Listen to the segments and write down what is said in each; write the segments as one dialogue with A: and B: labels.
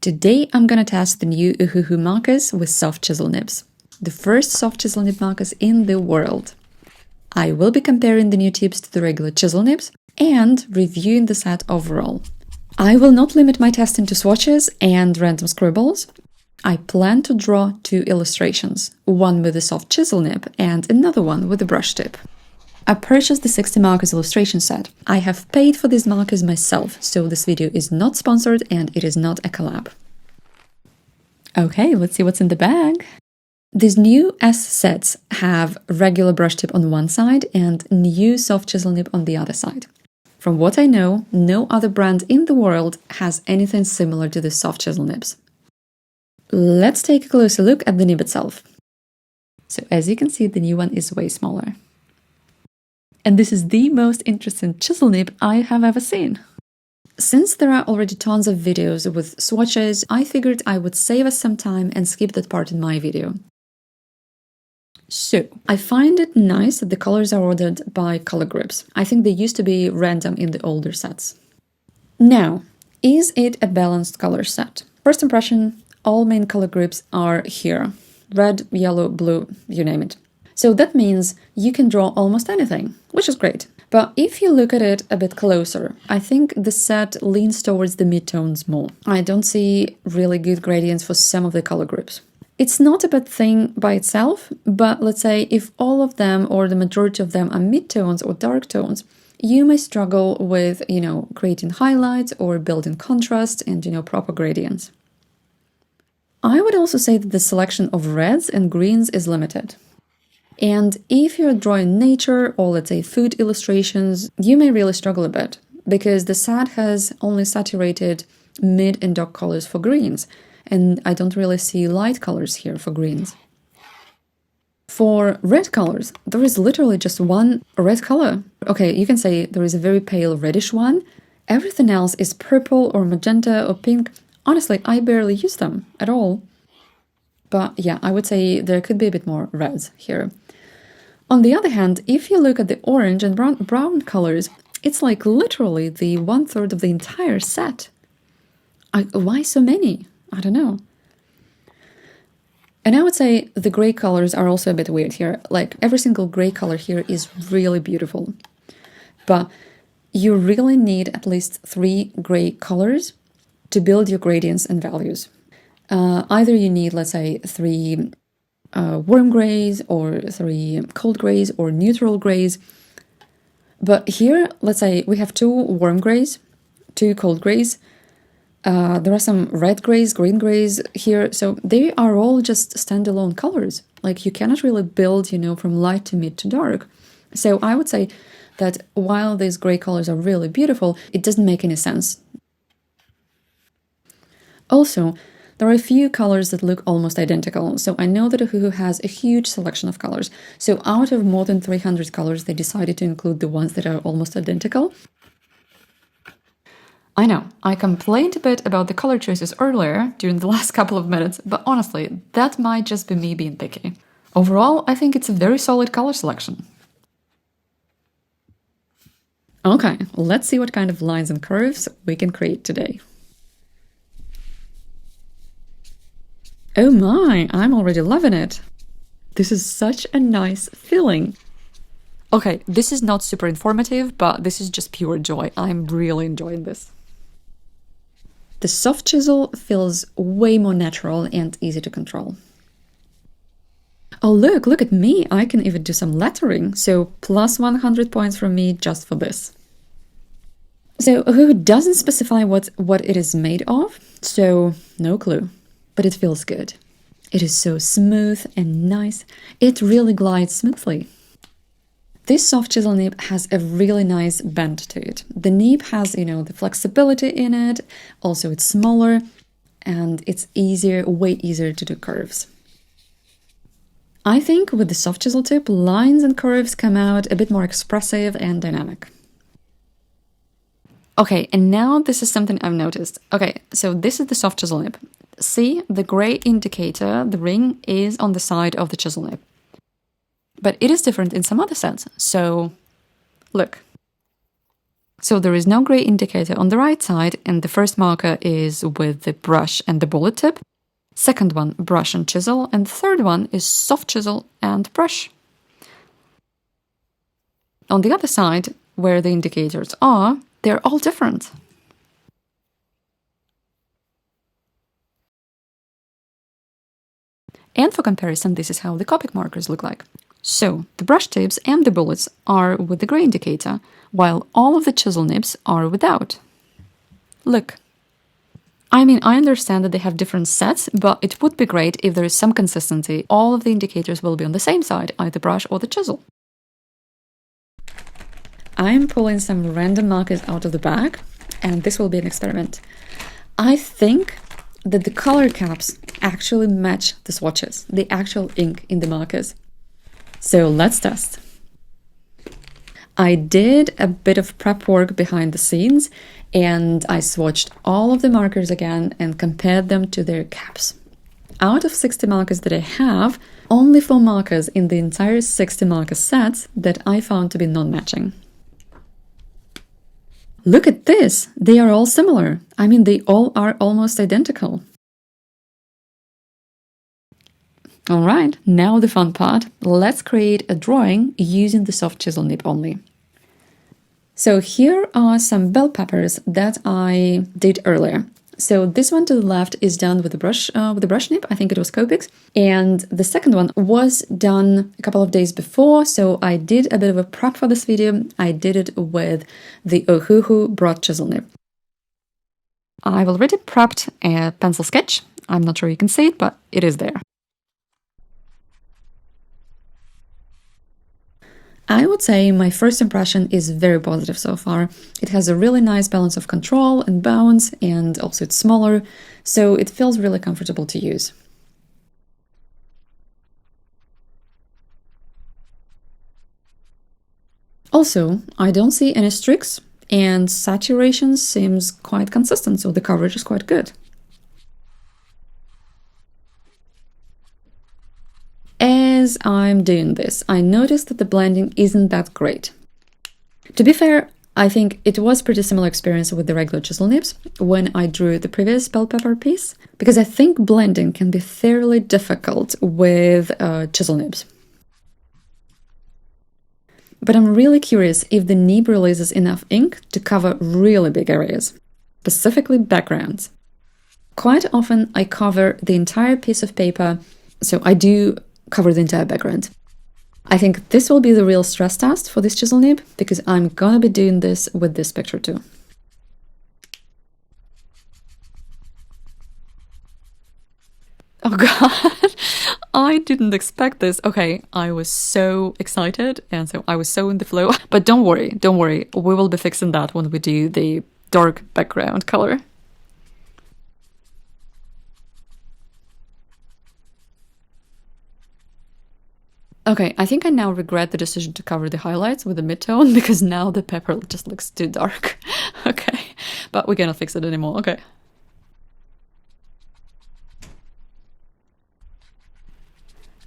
A: Today I'm gonna test the new Ohuhu markers with soft chisel nibs. The first soft chisel nib markers in the world. I will be comparing the new tips to the regular chisel nibs and reviewing the set overall. I will not limit my testing to swatches and random scribbles. I plan to draw 2 illustrations, one with a soft chisel nib and another one with a brush tip. I purchased the 60 markers illustration set. I have paid for these markers myself, so this video is not sponsored and it is not a collab. Okay, let's see what's in the bag. These new S sets have regular brush tip on one side and new soft chisel nib on the other side. From what I know, no other brand in the world has anything similar to the soft chisel nibs. Let's take a closer look at the nib itself. So as you can see, the new one is way smaller. And this is the most interesting chisel nib I have ever seen. Since there are already tons of videos with swatches, I figured I would save us some time and skip that part in my video. So, I find it nice that the colors are ordered by color groups. I think they used to be random in the older sets. Now, is it a balanced color set? First impression, all main color groups are here. Red, yellow, blue, you name it. So that means you can draw almost anything, which is great. But if you look at it a bit closer, I think the set leans towards the midtones more. I don't see really good gradients for some of the color groups. It's not a bad thing by itself, but let's say if all of them or the majority of them are midtones or dark tones, you may struggle with, creating highlights or building contrast and, proper gradients. I would also say that the selection of reds and greens is limited. And if you're drawing nature or let's say food illustrations, you may really struggle a bit because the set has only saturated mid and dark colors for greens, and I don't really see light colors here for greens. For red colors, there is literally just one red color. Okay, you can say there is a very pale reddish one. Everything else is purple or magenta or pink. Honestly, I barely use them at all. But yeah, I would say there could be a bit more reds here. On the other hand, if you look at the orange and brown colors, it's like literally the 1/3 of the entire set. Why so many? I don't know. And I would say the gray colors are also a bit weird here. Like every single gray color here is really beautiful. But you really need at least 3 gray colors to build your gradients and values. Either you need, let's say, 3 warm grays or 3 cold grays or neutral grays. But here, let's say we have 2 warm grays, 2 cold grays. There are some red grays, green grays here. So they are all just standalone colors. Like you cannot really build, from light to mid to dark. So I would say that while these gray colors are really beautiful, it doesn't make any sense. Also, there are a few colors that look almost identical, so I know that Ohuhu has a huge selection of colors. So out of more than 300 colors, they decided to include the ones that are almost identical. I know, I complained a bit about the color choices earlier during the last couple of minutes, but honestly, that might just be me being picky. Overall, I think it's a very solid color selection. Okay, let's see what kind of lines and curves we can create today. Oh my, I'm already loving it. This is such a nice feeling. Okay, this is not super informative, but this is just pure joy. I'm really enjoying this. The soft chisel feels way more natural and easy to control. Oh look at me, I can even do some lettering, so plus 100 points from me just for this. So Ohuhu doesn't specify what it is made of, so no clue. But it feels good. It is so smooth and nice. It really glides smoothly. This soft chisel nib has a really nice bend to it. The nib has, the flexibility in it. Also, it's smaller and it's way easier to do curves. I think with the soft chisel tip, lines and curves come out a bit more expressive and dynamic. Okay, and now this is something I've noticed. Okay, so this is the soft chisel nib. See, the gray indicator, the ring, is on the side of the chisel nib. But it is different in some other sets. So, look. So there is no gray indicator on the right side, and the first marker is with the brush and the bullet tip. Second one, brush and chisel, and the third one is soft chisel and brush. On the other side, where the indicators are, they're all different. And for comparison, this is how the Copic markers look like. So, the brush tips and the bullets are with the gray indicator, while all of the chisel nibs are without. Look. I mean, I understand that they have different sets, but it would be great if there is some consistency. All of the indicators will be on the same side, either brush or the chisel. I'm pulling some random markers out of the bag, and this will be an experiment. I think that the color caps actually match the swatches, the actual ink in the markers. So let's test. I did a bit of prep work behind the scenes, and I swatched all of the markers again and compared them to their caps. Out of 60 markers that I have, only 4 markers in the entire 60 marker set that I found to be non-matching. Look at this! They are all similar. I mean, they all are almost identical. Alright, now the fun part. Let's create a drawing using the soft chisel nib only. So here are some bell peppers that I did earlier. So this one to the left is done with the brush nib, I think it was Copic's. And the second one was done a couple of days before, so I did a bit of a prep for this video. I did it with the Ohuhu broad chisel nib. I've already prepped a pencil sketch. I'm not sure you can see it, but it is there. I would say my first impression is very positive so far. It has a really nice balance of control and bounce, and also it's smaller, so it feels really comfortable to use. Also, I don't see any streaks, and saturation seems quite consistent, so the coverage is quite good. As I'm doing this, I noticed that the blending isn't that great. To be fair, I think it was pretty similar experience with the regular chisel nibs when I drew the previous bell pepper piece, because I think blending can be fairly difficult with chisel nibs. But I'm really curious if the nib releases enough ink to cover really big areas, specifically backgrounds. Quite often I cover the entire piece of paper, so I do cover the entire background. I think this will be the real stress test for this chisel nib, because I'm gonna be doing this with this picture too. Oh god, I didn't expect this. Okay, I was so excited and so I was so in the flow. But don't worry, we will be fixing that when we do the dark background color. Okay, I think I now regret the decision to cover the highlights with the mid-tone, because now the pepper just looks too dark. Okay, but we cannot fix it anymore, okay.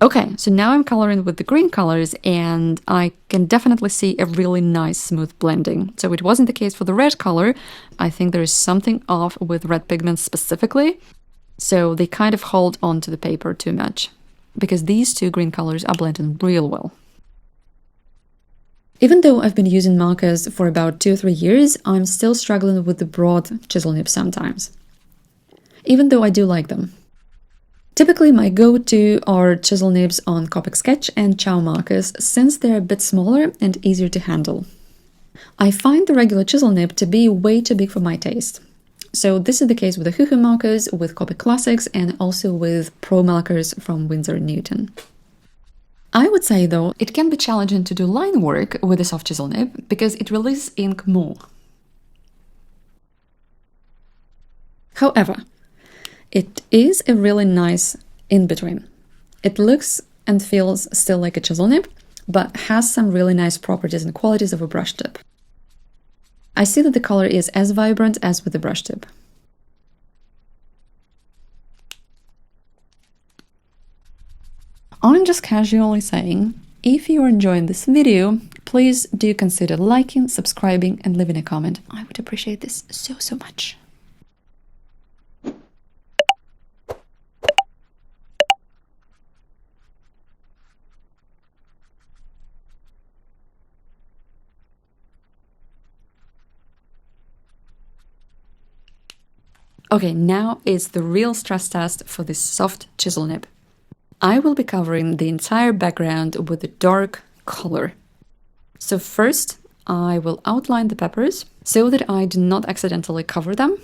A: Okay, so now I'm coloring with the green colors, and I can definitely see a really nice smooth blending. So it wasn't the case for the red color. I think there is something off with red pigments specifically, so they kind of hold on to the paper too much, because these two green colors are blending real well. Even though I've been using markers for about 2 or 3 years, I'm still struggling with the broad chisel nib sometimes, even though I do like them. Typically my go-to are chisel nibs on Copic Sketch and Chow markers, since they're a bit smaller and easier to handle. I find the regular chisel nib to be way too big for my taste. So this is the case with the Ohuhu markers, with Copic Classics, and also with Pro markers from Winsor & Newton. I would say, though, it can be challenging to do line work with a soft chisel nib because it releases ink more. However, it is a really nice in-between. It looks and feels still like a chisel nib, but has some really nice properties and qualities of a brush tip. I see that the color is as vibrant as with the brush tip. I'm just casually saying, if you're enjoying this video, please do consider liking, subscribing, and leaving a comment. I would appreciate this so, so much. Okay, now is the real stress test for this soft chisel nib. I will be covering the entire background with a dark color. So first, I will outline the peppers so that I do not accidentally cover them.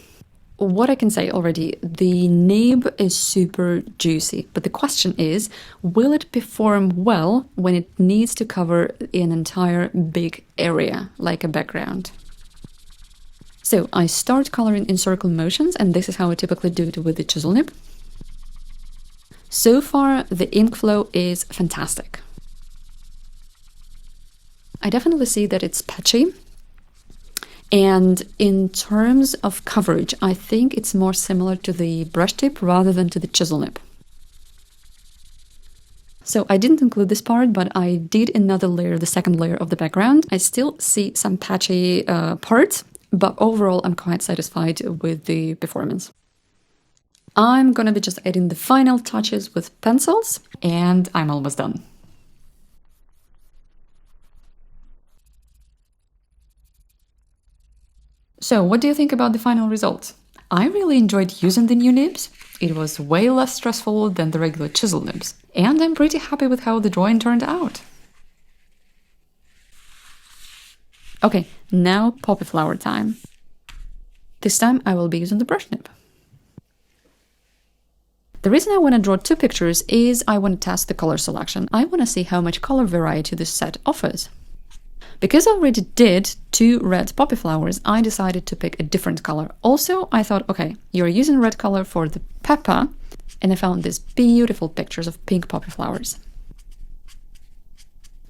A: What I can say already, the nib is super juicy, but the question is, will it perform well when it needs to cover an entire big area, like a background? So I start coloring in circle motions, and this is how I typically do it with the chisel nib. So far, the ink flow is fantastic. I definitely see that it's patchy. And in terms of coverage, I think it's more similar to the brush tip rather than to the chisel nib. So I didn't include this part, but I did another layer, the second layer of the background. I still see some patchy parts, but overall I'm quite satisfied with the performance. I'm gonna be just adding the final touches with pencils, and I'm almost done. So what do you think about the final result? I really enjoyed using the new nibs. It was way less stressful than the regular chisel nibs, and I'm pretty happy with how the drawing turned out. Okay, now poppy flower time. This time I will be using the brush nib. The reason I want to draw two pictures is I want to test the color selection. I want to see how much color variety this set offers. Because I already did two red poppy flowers, I decided to pick a different color. Also, I thought, okay, you're using red color for the pepper, and I found these beautiful pictures of pink poppy flowers.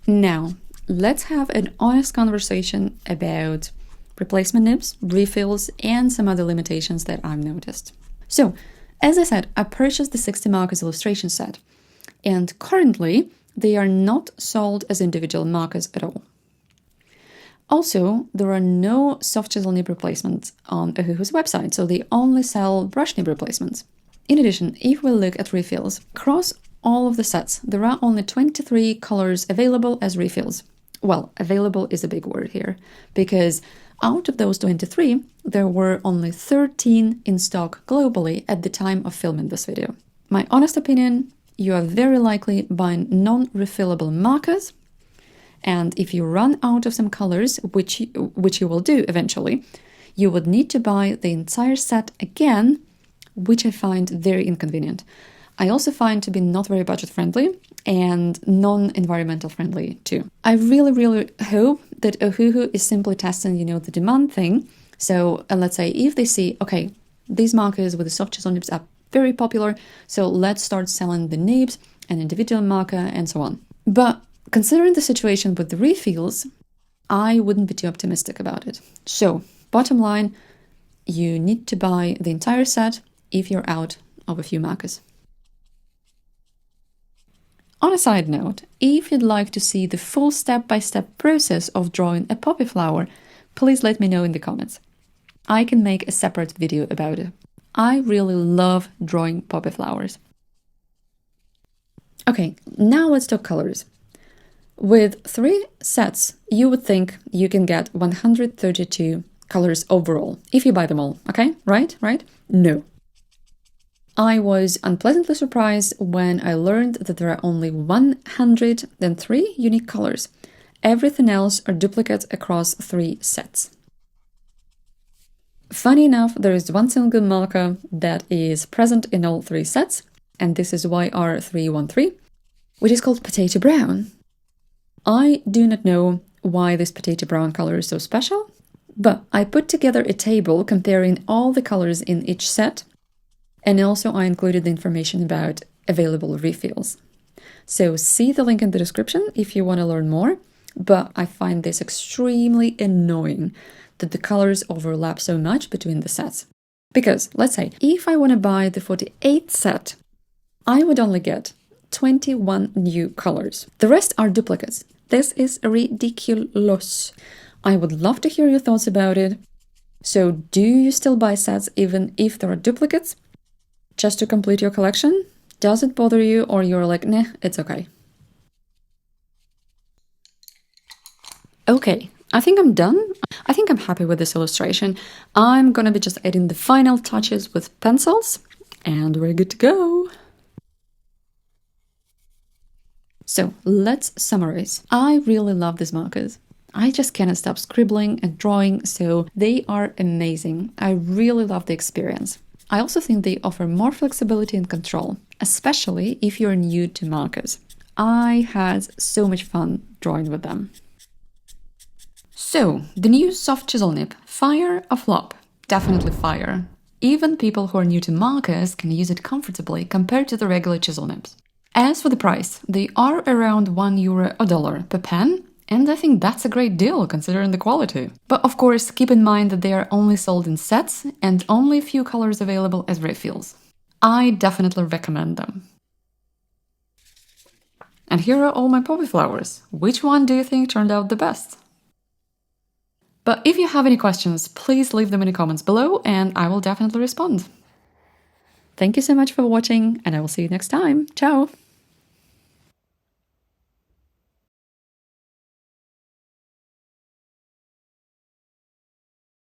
A: Now, let's have an honest conversation about replacement nibs, refills, and some other limitations that I've noticed. So, as I said, I purchased the 60 markers illustration set, and currently they are not sold as individual markers at all. Also, there are no soft chisel nib replacements on Ohuhu's website, so they only sell brush nib replacements. In addition, if we look at refills, across all of the sets, there are only 23 colors available as refills. Well, available is a big word here, because out of those 23, there were only 13 in stock globally at the time of filming this video. My honest opinion, you are very likely buying non-refillable markers, and if you run out of some colors, which you will do eventually, you would need to buy the entire set again, which I find very inconvenient. I also find to be not very budget-friendly and non-environmental friendly too. I really, really hope that Ohuhu is simply testing, the demand thing. So let's say if they see, okay, these markers with the soft chisel nibs are very popular, so let's start selling the nibs, an individual marker, and so on. But considering the situation with the refills, I wouldn't be too optimistic about it. So, bottom line, you need to buy the entire set if you're out of a few markers. On a side note, if you'd like to see the full step-by-step process of drawing a poppy flower, please let me know in the comments. I can make a separate video about it. I really love drawing poppy flowers. Okay, now let's talk colors. With 3 sets, you would think you can get 132 colors overall, if you buy them all, okay? Right? No. I was unpleasantly surprised when I learned that there are only 103 unique colors. Everything else are duplicates across 3 sets. Funny enough, there is one single marker that is present in all 3 sets, and this is YR313, which is called Potato Brown. I do not know why this potato brown color is so special, but I put together a table comparing all the colors in each set, and also I included the information about available refills. So see the link in the description if you want to learn more, but I find this extremely annoying that the colors overlap so much between the sets. Because, let's say, if I want to buy the 48th set, I would only get 21 new colors. The rest are duplicates. This is ridiculous. I would love to hear your thoughts about it. So, do you still buy sets even if there are duplicates? Just to complete your collection? Does it bother you, or you're like, nah, it's okay? Okay, I think I'm done. I think I'm happy with this illustration. I'm gonna be just adding the final touches with pencils, and we're good to go. So let's summarize. I really love these markers. I just cannot stop scribbling and drawing, so they are amazing. I really love the experience. I also think they offer more flexibility and control, especially if you're new to markers. I had so much fun drawing with them. So, the new soft chisel nib, fire or flop? Definitely fire. Even people who are new to markers can use it comfortably compared to the regular chisel nibs. As for the price, they are around €1 or $1 per pen, and I think that's a great deal considering the quality. But of course, keep in mind that they are only sold in sets and only a few colors available as refills. I definitely recommend them. And here are all my poppy flowers. Which one do you think turned out the best? But if you have any questions, please leave them in the comments below and I will definitely respond. Thank you so much for watching, and I will see you next time. Ciao!